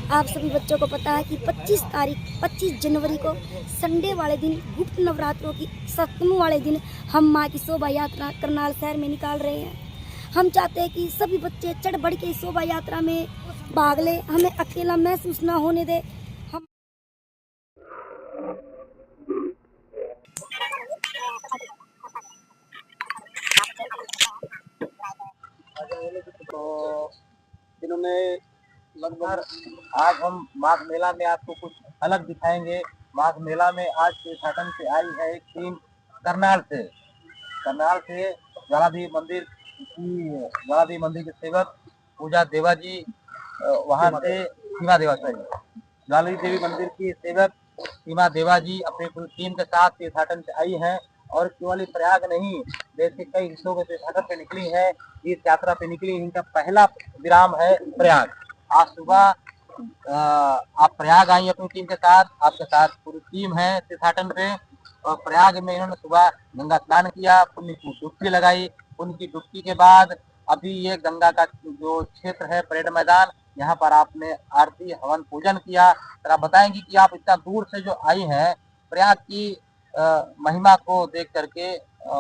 आप सभी बच्चों को पता है कि 25 जनवरी को संडे वाले दिन गुप्त नवरात्रों की सप्तमी वाले दिन हम माँ की शोभा यात्रा करनाल शहर में निकाल रहे हैं। हम चाहते हैं कि सभी बच्चे चढ़ बढ़ के शोभा यात्रा में भाग ले, हमें अकेला महसूस ना होने दे। हम तो जिन्होंने लगभग आज हम माघ मेला में आपको कुछ अलग दिखाएंगे। माघ मेला में आज के साधन से आई है एक टीम करनाल से ज्वालादेवी मंदिर के सेवक पूजा देवा जी, वहाँ से सीमा देवा ज्वालादेवी देवी मंदिर की सेवक सीमा देवा जी अपनी पूरी टीम के साथ तीर्थाटन से आई है और केवल प्रयाग नहीं, देश के कई हिस्सों के तीर्थाटन पे निकली है, तीर्थ यात्रा पे निकली। इनका पहला विराम है प्रयाग। आज सुबह आप प्रयाग आई अपनी टीम के साथ, आपके साथ पूरी टीम है तीर्थाटन पे। और प्रयाग में इन्होंने सुबह गंगा स्नान किया, पुण्य की डुबकी लगाई। पुण्य की डुबकी के बाद अभी ये गंगा का जो क्षेत्र है परेड मैदान, यहाँ पर आपने आरती हवन पूजन किया। तो आप बताएंगी कि आप इतना दूर से जो आई हैं प्रयाग की महिमा को देख करके,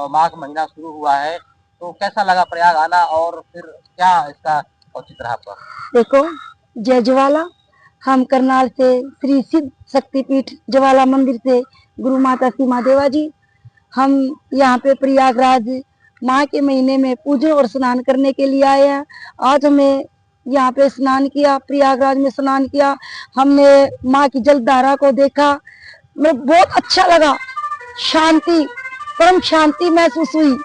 माघ महीना शुरू हुआ है, तो कैसा लगा प्रयाग आना और फिर क्या इसका औचित्य रहा आपका? देखो, जय ज्वाला। हम करनाल से श्री सिद्ध शक्तिपीठ ज्वाला मंदिर से गुरु माता सीमा देवा जी, हम यहाँ पे प्रयागराज माह के महीने में पूजन और स्नान करने के लिए आए हैं। आज हमें यहाँ पे स्नान किया, प्रयागराज में स्नान किया, हमने माँ की जलधारा को देखा, मैं बहुत अच्छा लगा। शांति, परम शांति महसूस हुई।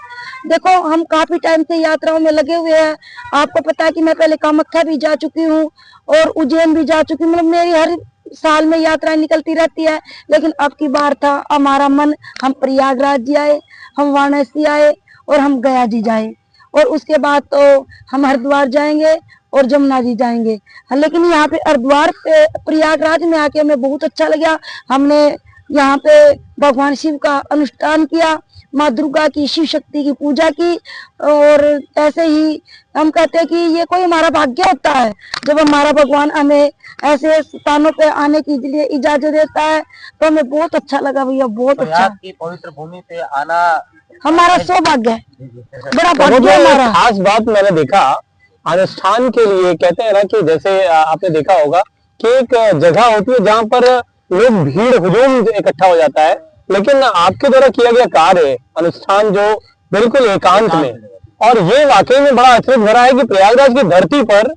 देखो, हम काफी टाइम से यात्राओं में लगे हुए हैं। आपको पता है कि मैं पहले कामाख्या भी जा चुकी हूँ और उज्जैन भी जा चुकी हूँ। मतलब मेरी हर साल में यात्राएं निकलती रहती है, लेकिन अब की बार था हमारा मन, हम प्रयागराज जी आए, हम वाराणसी आए और हम गया जी जाए, और उसके बाद तो हम हरिद्वार जाएंगे और जमुना जी जाएंगे। लेकिन यहाँ पे हरिद्वार पे प्रयागराज में आके हमें बहुत अच्छा लगा। हमने यहाँ पे भगवान शिव का अनुष्ठान किया, माँ दुर्गा की, शिव शक्ति की पूजा की, और ऐसे ही हम कहते हैं कि ये कोई हमारा भाग्य होता है जब हमारा भगवान हमें ऐसे स्थानों पे आने की लिए इजाजत देता है। तो हमें बहुत अच्छा लगा भैया, बहुत अच्छा। की पवित्र भूमि पे आना हमारा सौभाग्य है, बड़ा तो भाग्य हमारा। खास बात मैंने देखा अनुष्ठान के लिए, कहते हैं ना कि जैसे आपने देखा होगा कि एक जगह होती है जहाँ पर लोग भीड़ हुजूम इकट्ठा हो जाता है, लेकिन आपके द्वारा किया गया कार्य अनुष्ठान जो बिल्कुल एकांत में, और ये वाकई में बड़ा अचरज भरा है कि प्रयागराज की धरती पर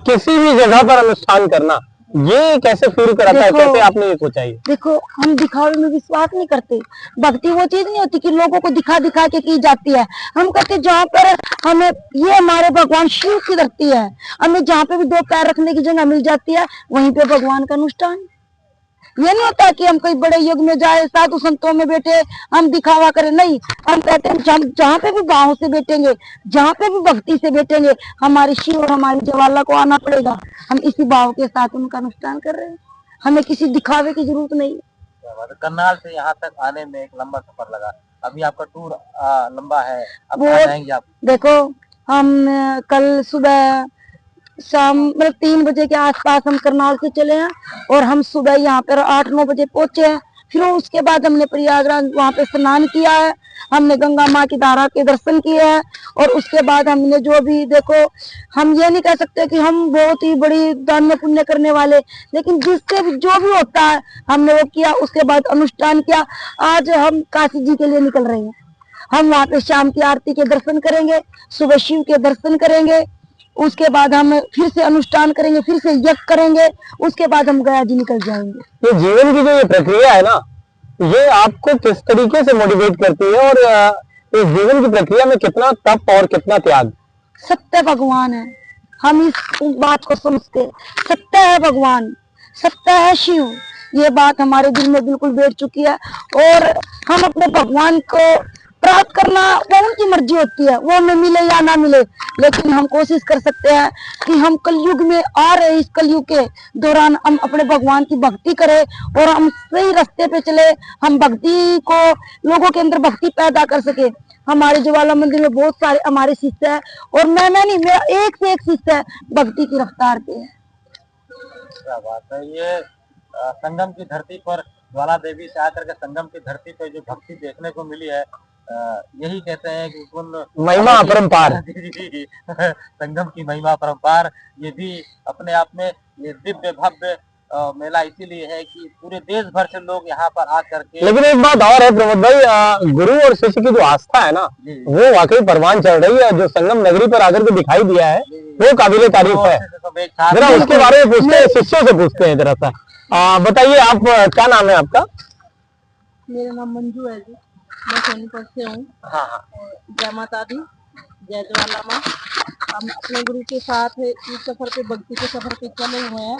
किसी भी जगह पर अनुष्ठान करना, ये कैसे फील कराता है, कैसे आपने ये सोचा? देखो, हम दिखावे में विश्वास नहीं करते। भक्ति वो चीज नहीं होती कि लोगों को दिखा दिखा के की जाती है। हम कहते जहाँ पर हमें, ये हमारे भगवान शिव की धरती है, हमें जहाँ पे भी दो पैर रखने की जगह मिल जाती है वहीं पे भगवान का अनुष्ठान। ये नहीं होता कि हम कोई बड़े युग में जाए, साधु संतों में बैठे हम दिखावा करें, नहीं। हम कहते हैं जहाँ पे भी भाव से बैठेंगे, जहाँ पे भी भक्ति से बैठेंगे, हमारे शिव और हमारी ज्वाला को आना पड़ेगा। हम इसी भाव के साथ उनका अनुष्ठान कर रहे हैं, हमें किसी दिखावे की जरूरत नहीं। करनाल से यहाँ तक आने में एक लंबा सफर लगा, अभी आपका टूर लंबा है, अब कहाँ जाएंगे आप? देखो, हम कल सुबह शाम मतलब 3 बजे के आसपास हम करनाल से चले हैं, और हम सुबह यहाँ पर 8-9 बजे पहुंचे हैं। फिर उसके बाद हमने प्रयागराज वहाँ पे स्नान किया है, हमने गंगा माँ की धारा के दर्शन किए हैं, और उसके बाद हमने जो भी, देखो, हम ये नहीं कह सकते कि हम बहुत ही बड़ी दान पुण्य करने वाले, लेकिन जिससे भी जो भी होता है हमने वो किया। उसके बाद अनुष्ठान किया। आज हम काशी जी के लिए निकल रहे हैं। हम वहाँ पे शाम की आरती के दर्शन करेंगे, सुबह शिव के दर्शन करेंगे, उसके बाद हम फिर से अनुष्ठान करेंगे, फिर से यज्ञ करेंगे, उसके बाद हम गया जी निकल जाएंगे। ये जीवन की जो ये प्रक्रिया है ना, ये आपको किस तरीके से मोटिवेट करती है, और इस जीवन की प्रक्रिया में कितना तप और कितना त्याग? सत्य भगवान है, हम इस बात को समझते। सत्य है भगवान, सत्य है शिव, ये बात हमारे दिल में बिल्कुल बैठ चुकी है। और हम अपने भगवान को प्राप्त करना वो उनकी मर्जी होती है, वो हमें मिले या ना मिले, लेकिन हम कोशिश कर सकते हैं कि हम कलयुग में आ रहे, इस कलयुग के दौरान हम अपने भगवान की भक्ति करें और हम सही रास्ते पे चले, हम भक्ति को, लोगों के अंदर भक्ति पैदा कर सके। हमारे ज्वाला मंदिर में बहुत सारे हमारे शिष्य है, और मैं नहीं, मेरा एक से एक शिष्य है भक्ति की रफ्तार पे है। क्या बात है। ये संगम की धरती पर ज्वाला देवी से आकर के संगम की धरती पर जो भक्ति देखने को मिली है, यही कहते हैं कि उन महिमा अपरंपार। संगम की महिमा अपरंपार। ये भी अपने आप में ये दिव्य भव्य मेला इसीलिए है कि पूरे देश भर से लोग यहाँ पर आकर के। लेकिन एक बात और है प्रमोद भाई, गुरु और शिष्य की जो आस्था है ना, वो वाकई परवान चढ़ रही है। जो संगम नगरी पर आकर के दिखाई दिया है वो काबिले तारीफ है। जरा उसके बारे में पूछते हैं, शिष्यों से पूछते हैं जरा सा। बताइए, आप क्या नाम है आपका? मेरा नाम मंजू है जी, मैं सोनीपत से हूँ। हाँ। जय माता दी, जय ज्वाला माँ। हम अपने गुरु के साथ इस सफर पे, भक्ति के सफर पे चले हुए हैं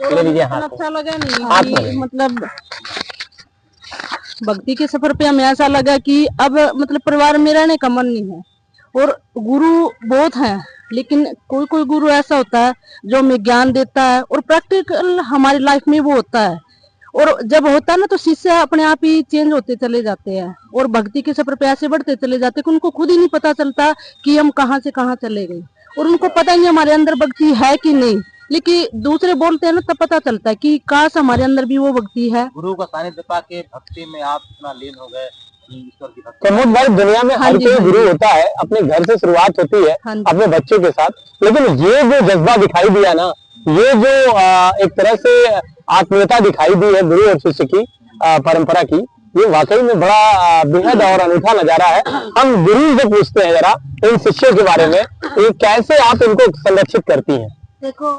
और हमें अच्छा लगा नहीं, मतलब भक्ति के सफर पे हमें ऐसा लगा कि अब मतलब परिवार में रहने का मन नहीं है। और गुरु बहुत हैं, लेकिन कोई कोई गुरु ऐसा होता है जो हमें ज्ञान देता है और प्रैक्टिकल हमारी लाइफ में वो होता है। और जब होता है ना तो शिष्य अपने आप ही चेंज होते चले जाते हैं और भक्ति के सफर पे ऐसे बढ़ते चले जाते हैं कि उनको खुद ही नहीं पता चलता कि हम कहाँ से कहाँ चले गए, और उनको पता ही नहीं हमारे अंदर भक्ति है कि नहीं। लेकिन दूसरे बोलते हैं ना तब पता चलता है कि काश हमारे अंदर भी वो भक्ति है। गुरु का सानिध्य पाके भक्ति में आप इतना लीन हो गए, ईश्वर की भक्ति। प्रमोद भाई, दुनिया में हर कोई गुरु होता है, अपने घर से शुरुआत होती है अपने बच्चों के साथ, लेकिन ये जो जज्बा दिखाई दिया ना, ये जो एक तरह से आत्मीयता दिखाई दी है गुरु और शिष्य की परंपरा की, ये वाकई में बड़ा बेहद और अनूठा नजारा है। हम गुरु से पूछते हैं जरा इन शिष्यों के बारे में, ये कैसे आप इनको संरक्षित करती हैं? देखो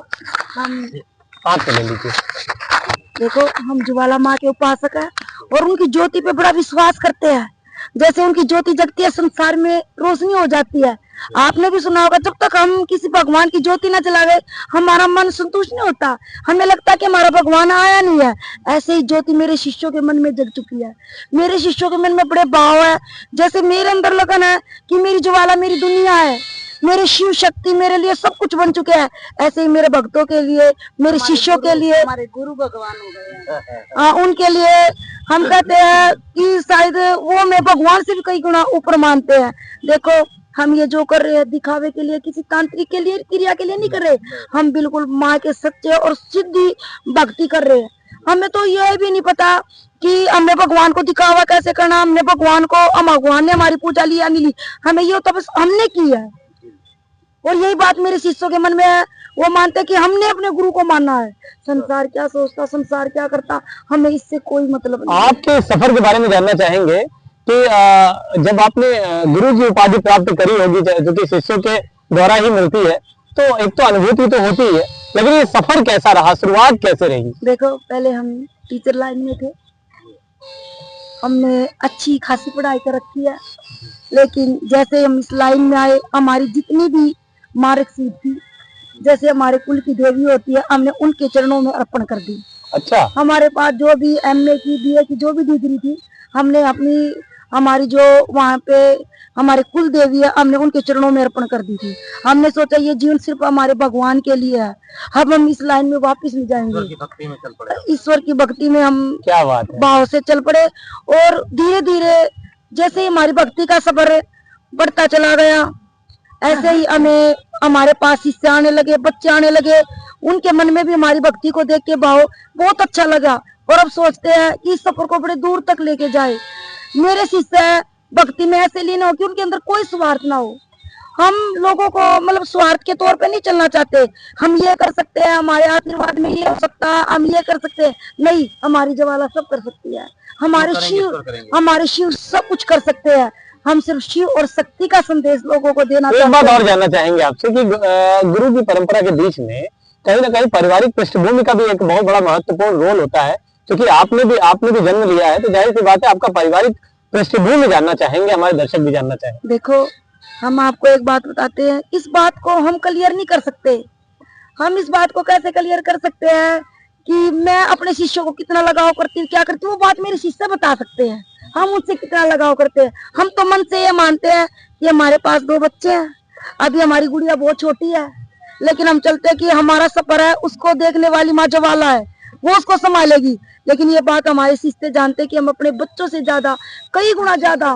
हम हाथ ले लीजिए। देखो हम ज्वाला माँ के उपासक है और उनकी ज्योति पे बड़ा विश्वास करते हैं। जैसे उनकी ज्योति जगती है, संसार में रोशनी हो जाती है। आपने भी सुना होगा, जब तक हम किसी भगवान की ज्योति न जलावे हमारा मन संतुष्ट नहीं होता, हमें लगता है कि हमारा भगवान आया नहीं है। ऐसे ही ज्योति मेरे शिष्यों के मन में जग चुकी है। मेरे शिष्यों के मन में बड़े भाव है, जैसे मेरे अंदर लगन है कि मेरी ज्वाला मेरी दुनिया है, मेरे शिव शक्ति मेरे लिए सब कुछ बन चुके हैं। ऐसे ही मेरे भक्तों के लिए, मेरे शिष्यों के लिए, हमारे गुरु भगवान हो गए, उनके लिए हम कहते हैं कि शायद वो मैं भगवान से भी कई गुना ऊपर मानते हैं। देखो हम ये जो कर रहे हैं दिखावे के लिए, किसी तांत्रिक के लिए, क्रिया के लिए नहीं कर रहे। हम बिल्कुल माँ के सच्चे और सीधी भक्ति कर रहे हैं। हमें तो यह भी नहीं पता कि हमने भगवान को दिखावा कैसे करना, हमने भगवान को, भगवान ने हमारी पूजा लिया नहीं ली, हमें ये होता बस हमने की है। और यही बात मेरे शिष्यों के मन में है, वो मानते कि हमने अपने गुरु को मानना है। संसार क्या सोचता, संसार क्या करता, हमें इससे कोई मतलब नहीं। आपके सफर के बारे में जानना चाहेंगे कि जब आपने गुरु की उपाधि प्राप्त करी होगी, जो कि शिष्यों के द्वारा ही मिलती है, तो एक तो अनुभूति तो होती है, लेकिन ये सफर कैसा रहा, शुरुआत कैसे रही? देखो पहले हम टीचर लाइन में थे, हमने अच्छी खासी पढ़ाई कर रखी है, लेकिन जैसे हम इस लाइन में आए, हमारी जितनी भी मार्कशीट थी, जैसे हमारे कुल की देवी होती है, हमने उनके चरणों में अर्पण कर दी। अच्छा। हमारे पास जो भी एमए की, बीए की जो भी डिग्री थी, हमने अपनी, हमारी जो वहाँ पे हमारे कुल देवी है, हमने उनके चरणों में अर्पण कर दी थी। हमने सोचा ये जीवन सिर्फ हमारे भगवान के लिए है, अब हम इस लाइन में वापस नहीं जाएंगे। ईश्वर की भक्ति में हम क्या बात है, भाव से चल पड़े। और धीरे धीरे जैसे ही हमारी भक्ति का सफर बढ़ता चला गया, ऐसे ही हमें हमारे पास शिष्य आने लगे, बच्चे आने लगे, उनके मन में भी हमारी भक्ति को देख के भाव बहुत अच्छा लगा। और अब सोचते हैं कि इस सफर को बड़े दूर तक लेके जाए। मेरे शिष्य भक्ति में ऐसे लीन हो कि उनके अंदर कोई स्वार्थ ना हो। हम लोगों को मतलब स्वार्थ के तौर पे नहीं चलना चाहते, हम ये कर सकते हैं, हमारे आशीर्वाद में ये हो सकता है, हम ये कर सकते हैं, नहीं, हमारी ज्वाला सब कर सकती है, हमारे शिव सब कुछ कर सकते हैं। हम सिर्फ शिव और शक्ति का संदेश लोगों को देना चाहते हैं। एक बात और जानना चाहेंगे आपसे कि गुरु की परंपरा के बीच में कहीं ना कहीं पारिवारिक पृष्ठभूमि का भी एक बहुत बड़ा महत्वपूर्ण रोल होता है, क्योंकि आपने भी जन्म लिया है, तो जाहिर सी बात है आपका पारिवारिक पृष्ठभूमि जानना चाहेंगे, हमारे दर्शक भी जानना चाहेंगे। देखो हम आपको एक बात बताते हैं, इस बात को हम क्लियर नहीं कर सकते। हम इस बात को कैसे क्लियर कर सकते हैं कि मैं अपने शिष्यों को कितना लगाव करती हूँ, क्या करती हूँ, वो बात मेरे शिष्य बता सकते हैं। हम उससे कितना लगाव करते हैं, हम तो मन से ये मानते हैं कि हमारे पास 2 बच्चे हैं, अभी हमारी गुड़िया बहुत छोटी है, लेकिन हम चलते हैं कि हमारा सफर है, उसको देखने वाली माँ ज्वाला है, वो उसको संभालेगी। लेकिन ये बात हमारे शिष्य जानते हैं कि हम अपने बच्चों से ज्यादा, कई गुना ज्यादा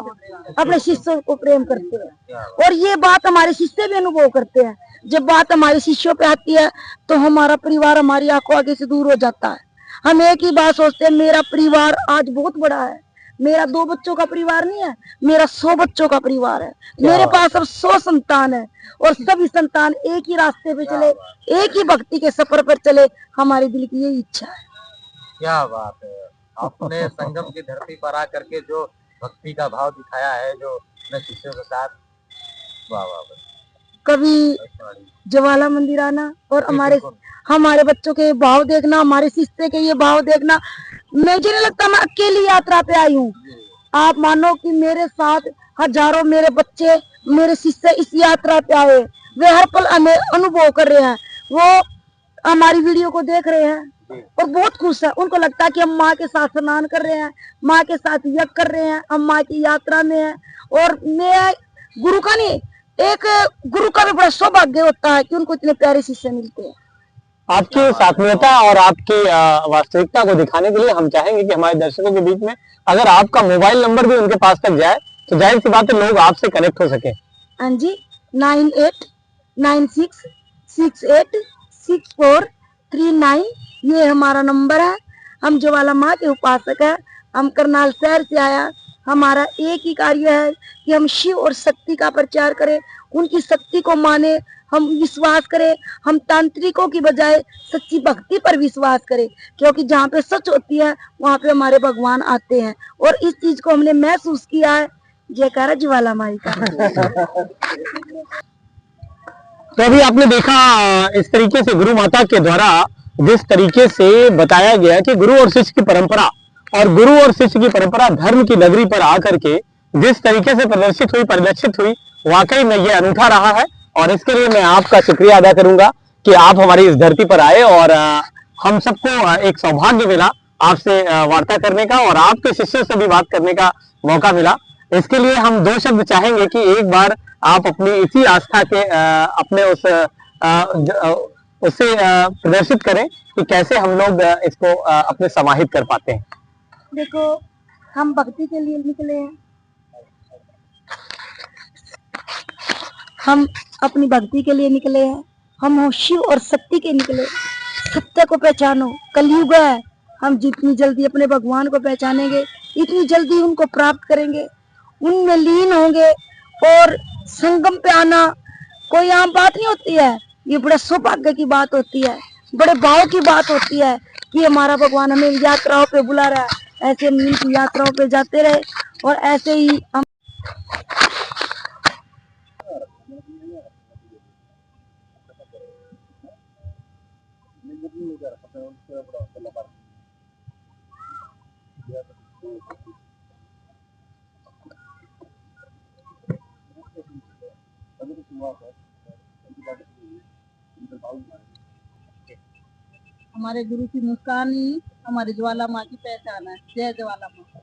अपने शिष्यों को प्रेम करते हैं, और ये बात हमारे शिष्य भी अनुभव करते हैं। जब बात हमारे शिष्यों पे आती है तो हमारा परिवार हमारी आंखों आगे से दूर हो जाता है। हम एक ही बात सोचते हैं, मेरा परिवार आज बहुत बड़ा है, मेरा 2 बच्चों का परिवार नहीं है, मेरा 100 बच्चों का परिवार है। मेरे पास अब 100 संतान है और सभी संतान एक ही रास्ते पे चले, एक ही भक्ति के सफर पर चले, हमारे दिल की यही इच्छा है। क्या बात है, आपने संगम की धरती पर आकर के जो भक्ति का भाव दिखाया है, जो अपने शिष्यों के साथ, वाह वाह वाह। कभी ज्वाला मंदिर आना और बिल्कुल। हमारे बच्चों के भाव देखना, हमारे शिष्य के ये भाव देखना। मुझे नहीं लगता मैं अकेली यात्रा पे आई हूँ। आप मानो कि मेरे साथ हजारों मेरे बच्चे, मेरे शिष्य इस यात्रा पे आए, वे हर पल हमें अनुभव कर रहे हैं। वो हमारी वीडियो को देख रहे हैं और बहुत खुश है। उनको लगता है कि हम माँ के साथ स्नान कर रहे हैं, माँ के साथ यज्ञ कर रहे हैं, हम माँ की यात्रा में हैं। और मैं गुरु का नहीं, एक गुरु का भी बड़ा सौभाग्य होता है कि उनको इतने प्यारे शिष्य मिलते हैं। आपकी सात्विकता और आपकी वास्तविकता को दिखाने के लिए हम चाहेंगे कि हमारे दर्शकों के बीच में अगर आपका मोबाइल नंबर भी उनके पास तक जाए तो जाहिर सी बात है लोग आपसे कनेक्ट हो सके। हाँ जी, 9896686439 ये हमारा नंबर है। हम ज्वाला माँ के उपासक है, हम करनाल शहर से आया। हमारा एक ही कार्य है कि हम शिव और शक्ति का प्रचार करें, उनकी शक्ति को माने, हम विश्वास करें, हम तांत्रिकों की बजाय सच्ची भक्ति पर विश्वास करें, क्योंकि जहाँ पे सच होती है वहाँ पे हमारे भगवान आते हैं। और इस चीज को हमने महसूस किया है। जयकारा ज्वाला माई का। तो अभी आपने देखा इस तरीके से गुरु माता के द्वारा जिस तरीके से बताया गया कि गुरु और शिष्य की परंपरा और गुरु और शिष्य की परंपरा धर्म की नगरी पर आकर के जिस तरीके से प्रदर्शित हुई, परिलक्षित हुई, वाकई में ये अनूठा रहा है। और इसके लिए मैं आपका शुक्रिया अदा करूंगा कि आप हमारी इस धरती पर आए और हम सबको एक सौभाग्य मिला आपसे वार्ता करने का और आपके शिष्यों से भी बात करने का मौका मिला। इसके लिए हम 2 शब्द चाहेंगे कि एक बार आप अपनी इसी आस्था के अपने उससे प्रदर्शित करें कि कैसे हम लोग इसको अपने समाहित कर पाते हैं। देखो, हम भक्ति के लिए निकले हैं, हम अपनी भक्ति के लिए निकले हैं, हम हो शिव और शक्ति के निकले। सत्य को पहचानो, कलयुग है। हम जितनी जल्दी अपने भगवान को पहचानेंगे, इतनी जल्दी उनको प्राप्त करेंगे, उनमें लीन होंगे। और संगम पे आना कोई आम बात नहीं होती है, ये बड़ा सौभाग्य की बात होती है, बड़े भाव की बात होती है कि हमारा भगवान हमें यात्राओं पे बुला रहा है। ऐसे हम इनकी यात्राओं पे जाते रहे और ऐसे ही हम हमारे गुरु की मुस्कान ही हमारे ज्वाला माँ की पहचान है। जय ज्वाला माँ।